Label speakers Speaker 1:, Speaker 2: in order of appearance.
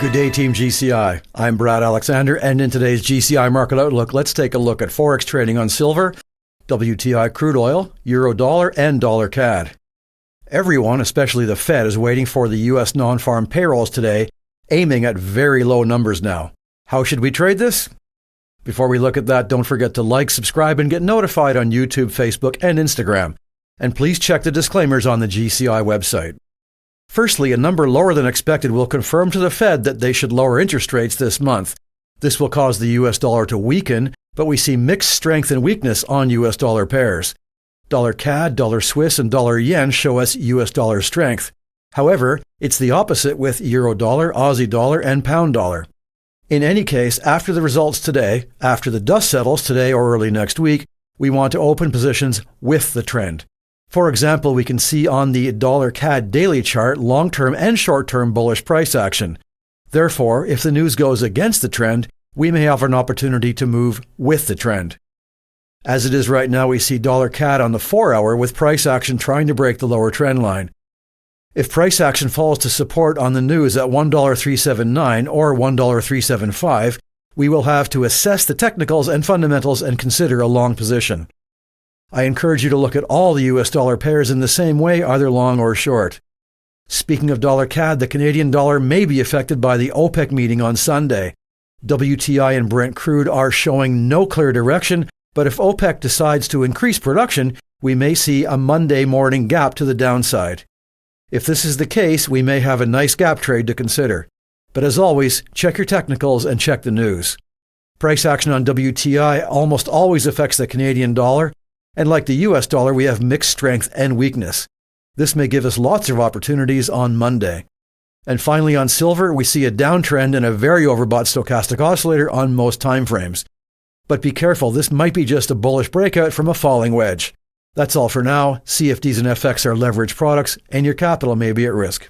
Speaker 1: Good day, Team GCI. I'm Brad Alexander, and in today's GCI Market Outlook, let's take a look at Forex trading on silver, WTI crude oil, euro-dollar, and dollar CAD. Everyone, especially the Fed, is waiting for the U.S. non-farm payrolls today, aiming at very low numbers now. How should we trade this? Before we look at that, don't forget to like, subscribe, and get notified on YouTube, Facebook, and Instagram. And please check the disclaimers on the GCI website. Firstly, a number lower than expected will confirm to the Fed that they should lower interest rates this month. This will cause the US dollar to weaken, but we see mixed strength and weakness on US dollar pairs. Dollar CAD, dollar Swiss, and dollar yen show us US dollar strength. However, it's the opposite with euro dollar, Aussie dollar, and pound dollar. In any case, after the results today, after the dust settles today or early next week, we want to open positions with the trend. For example, we can see on the dollar CAD daily chart long-term and short-term bullish price action. Therefore, if the news goes against the trend, we may have an opportunity to move with the trend. As it is right now, we see dollar CAD on the 4-hour with price action trying to break the lower trend line. If price action falls to support on the news at $1.379 or $1.375, we will have to assess the technicals and fundamentals and consider a long position. I encourage you to look at all the US dollar pairs in the same way, either long or short. Speaking of dollar CAD, the Canadian dollar may be affected by the OPEC meeting on Sunday. WTI and Brent crude are showing no clear direction, but if OPEC decides to increase production, we may see a Monday morning gap to the downside. If this is the case, we may have a nice gap trade to consider. But as always, check your technicals and check the news. Price action on WTI almost always affects the Canadian dollar, and like the US dollar, we have mixed strength and weakness. This may give us lots of opportunities on Monday. And finally, on silver, we see a downtrend and a very overbought stochastic oscillator on most time frames. But be careful, this might be just a bullish breakout from a falling wedge. That's all for now. CFDs and FX are leveraged products, and your capital may be at risk.